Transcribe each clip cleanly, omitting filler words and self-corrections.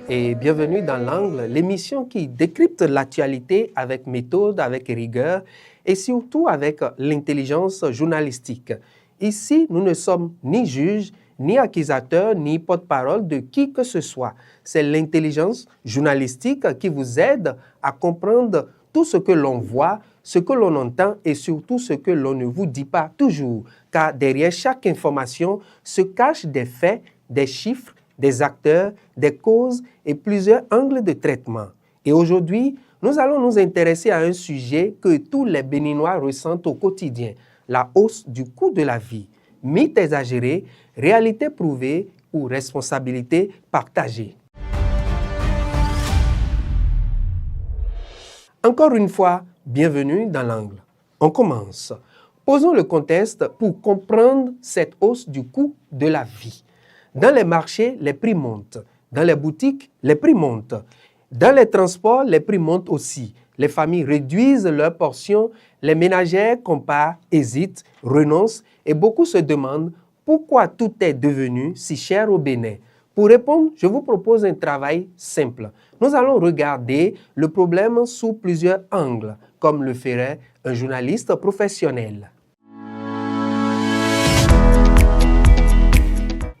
et bienvenue dans l'Angle, l'émission qui décrypte l'actualité avec méthode, avec rigueur et surtout avec l'intelligence journalistique. Ici, nous ne sommes ni juges, ni accusateurs, ni porte-parole de qui que ce soit. C'est l'intelligence journalistique qui vous aide à comprendre tout ce que l'on voit, ce que l'on entend et surtout ce que l'on ne vous dit pas toujours. Car derrière chaque information se cachent des faits, des chiffres, des acteurs, des causes et plusieurs angles de traitement. Et aujourd'hui, nous allons nous intéresser à un sujet que tous les Béninois ressentent au quotidien, la hausse du coût de la vie. Mythe exagéré, réalité prouvée ou responsabilité partagée. Encore une fois, bienvenue dans l'Angle. On commence. Posons le contexte pour comprendre cette hausse du coût de la vie. Dans les marchés, les prix montent. Dans les boutiques, les prix montent. Dans les transports, les prix montent aussi. Les familles réduisent leurs portions, les ménagères comparent, hésitent, renoncent et beaucoup se demandent pourquoi tout est devenu si cher au Bénin. Pour répondre, je vous propose un travail simple. Nous allons regarder le problème sous plusieurs angles, comme le ferait un journaliste professionnel.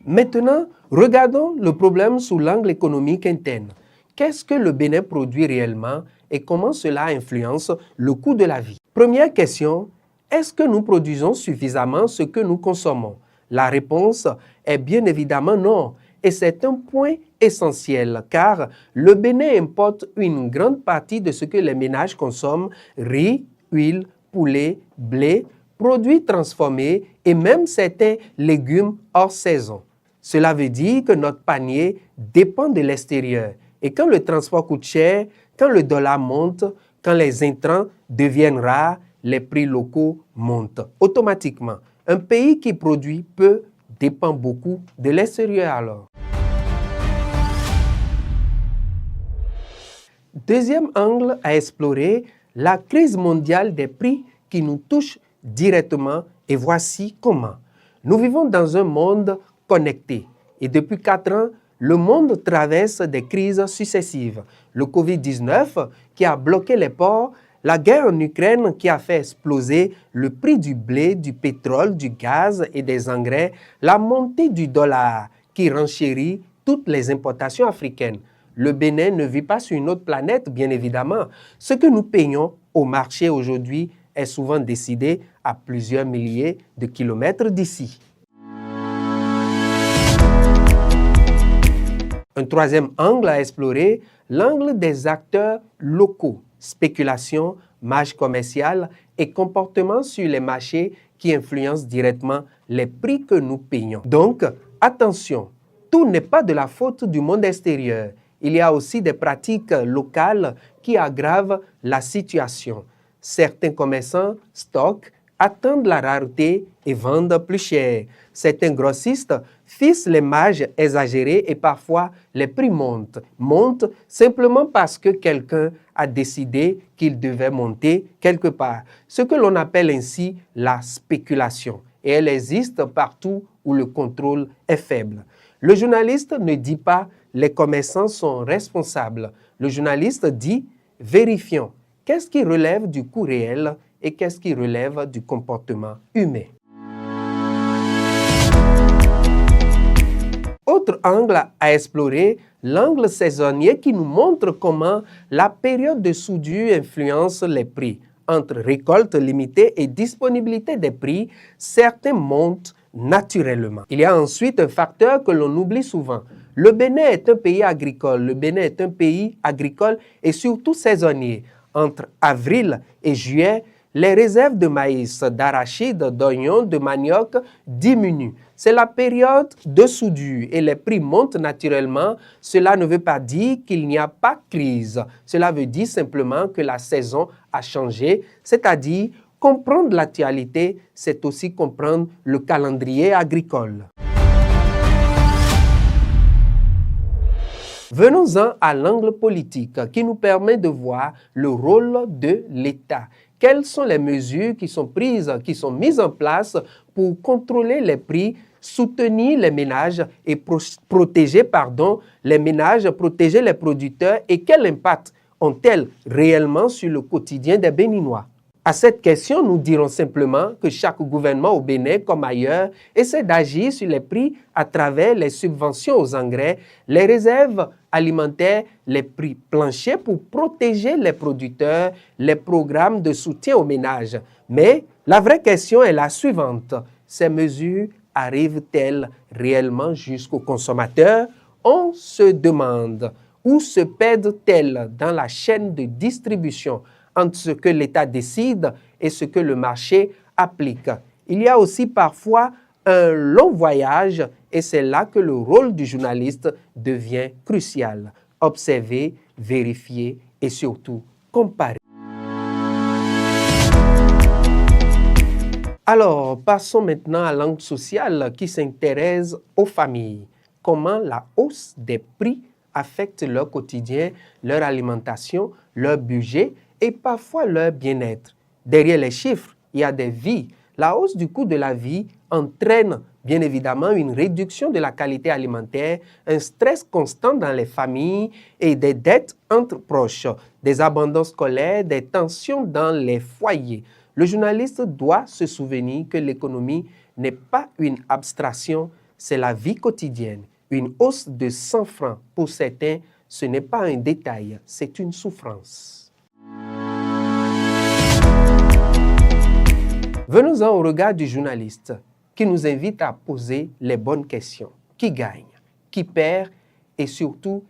Maintenant, regardons le problème sous l'angle économique interne. Qu'est-ce que le Bénin produit réellement et comment cela influence le coût de la vie? Première question, est-ce que nous produisons suffisamment ce que nous consommons? La réponse est bien évidemment non. Et c'est un point essentiel car le Bénin importe une grande partie de ce que les ménages consomment, riz, huile, poulet, blé, produits transformés et même certains légumes hors saison. Cela veut dire que notre panier dépend de l'extérieur. Et quand le transport coûte cher, quand le dollar monte, quand les intrants deviennent rares, les prix locaux montent automatiquement. Un pays qui produit peu dépend beaucoup de l'extérieur alors. Deuxième angle à explorer, la crise mondiale des prix qui nous touche directement et voici comment. Nous vivons dans un monde connecté et depuis 4 ans, le monde traverse des crises successives. Le Covid-19 qui a bloqué les ports, la guerre en Ukraine qui a fait exploser le prix du blé, du pétrole, du gaz et des engrais, la montée du dollar qui renchérit toutes les importations africaines. Le Bénin ne vit pas sur une autre planète, bien évidemment. Ce que nous payons au marché aujourd'hui est souvent décidé à plusieurs milliers de kilomètres d'ici. Un troisième angle à explorer, l'angle des acteurs locaux, spéculation, marge commerciale et comportement sur les marchés qui influencent directement les prix que nous payons. Donc, attention, tout n'est pas de la faute du monde extérieur. Il y a aussi des pratiques locales qui aggravent la situation. Certains commerçants stockent, attendent la rareté et vendent plus cher. Certains grossistes fixent les marges exagérées et parfois les prix montent. Montent simplement parce que quelqu'un a décidé qu'il devait monter quelque part. Ce que l'on appelle ainsi la spéculation. Et elle existe partout où le contrôle est faible. Le journaliste ne dit pas « les commerçants sont responsables ». Le journaliste dit « vérifions ». Qu'est-ce qui relève du coût réel et qu'est-ce qui relève du comportement humain? Autre angle à explorer, l'angle saisonnier qui nous montre comment la période de soudure influence les prix. Entre récolte limitée et disponibilité des prix, certains montent naturellement. Il y a ensuite un facteur que l'on oublie souvent. Le Bénin est un pays agricole. Le Bénin est un pays agricole et surtout saisonnier. Entre avril et juillet, les réserves de maïs, d'arachide, d'oignons, de manioc diminuent. C'est la période de soudure et les prix montent naturellement. Cela ne veut pas dire qu'il n'y a pas de crise. Cela veut dire simplement que la saison a changé, c'est-à-dire comprendre l'actualité, c'est aussi comprendre le calendrier agricole. Venons-en à l'angle politique qui nous permet de voir le rôle de l'État. quelles sont les mesures qui sont prises, qui sont mises en place pour contrôler les prix, soutenir les ménages et protéger les ménages, protéger les producteurs et quel impact ont-elles réellement sur le quotidien des Béninois? À cette question, nous dirons simplement que chaque gouvernement au Bénin, comme ailleurs, essaie d'agir sur les prix à travers les subventions aux engrais, les réserves alimentaires, les prix planchers pour protéger les producteurs, les programmes de soutien aux ménages. Mais la vraie question est la suivante. Ces mesures arrivent-elles réellement jusqu'aux consommateurs? On se demande où se perdent-elles dans la chaîne de distribution entre ce que l'État décide et ce que le marché applique. Il y a aussi parfois un long voyage et c'est là que le rôle du journaliste devient crucial. Observer, vérifier et surtout comparer. Alors, passons maintenant à l'angle social qui s'intéresse aux familles. Comment la hausse des prix affecte leur quotidien, leur alimentation, leur budget et parfois leur bien-être. Derrière les chiffres, il y a des vies. La hausse du coût de la vie entraîne bien évidemment une réduction de la qualité alimentaire, un stress constant dans les familles et des dettes entre proches, des abandons scolaires, des tensions dans les foyers. Le journaliste doit se souvenir que l'économie n'est pas une abstraction, c'est la vie quotidienne. Une hausse de 100 francs pour certains, ce n'est pas un détail, c'est une souffrance. Venons-en au regard du journaliste qui nous invite à poser les bonnes questions. Qui gagne? Qui perd? Et surtout,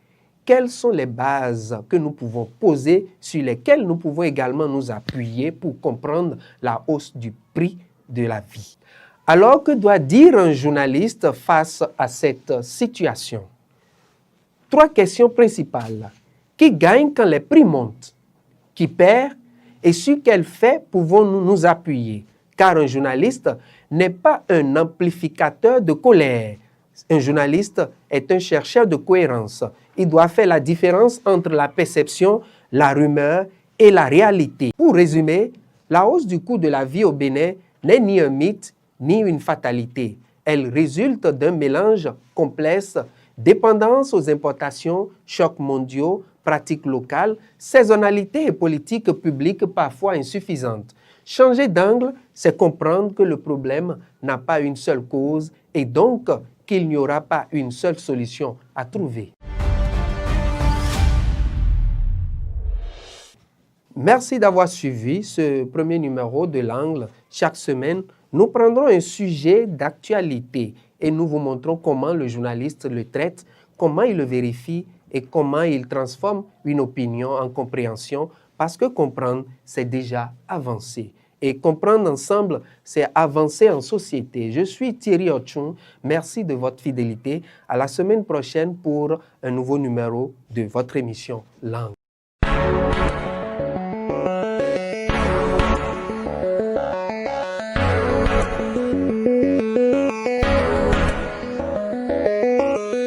quelles sont les bases que nous pouvons poser sur lesquelles nous pouvons également nous appuyer pour comprendre la hausse du prix de la vie? Alors, que doit dire un journaliste face à cette situation? 3 questions principales. Qui gagne quand les prix montent? Qui perd? Et sur quels faits pouvons-nous nous appuyer? Car un journaliste n'est pas un amplificateur de colère. Un journaliste est un chercheur de cohérence. Il doit faire la différence entre la perception, la rumeur et la réalité. Pour résumer, la hausse du coût de la vie au Bénin n'est ni un mythe, ni une fatalité. Elle résulte d'un mélange complexe, dépendance aux importations, chocs mondiaux, pratiques locales, saisonnalité et politiques publiques parfois insuffisantes. Changer d'angle, c'est comprendre que le problème n'a pas une seule cause et donc qu'il n'y aura pas une seule solution à trouver. Merci d'avoir suivi ce premier numéro de l'Angle. Chaque semaine, nous prendrons un sujet d'actualité et nous vous montrons comment le journaliste le traite, comment il le vérifie et comment il transforme une opinion en compréhension, parce que comprendre, c'est déjà avancer. Et comprendre ensemble, c'est avancer en société. Je suis Thierry Ochung. Merci de votre fidélité. À la semaine prochaine pour un nouveau numéro de votre émission Langue.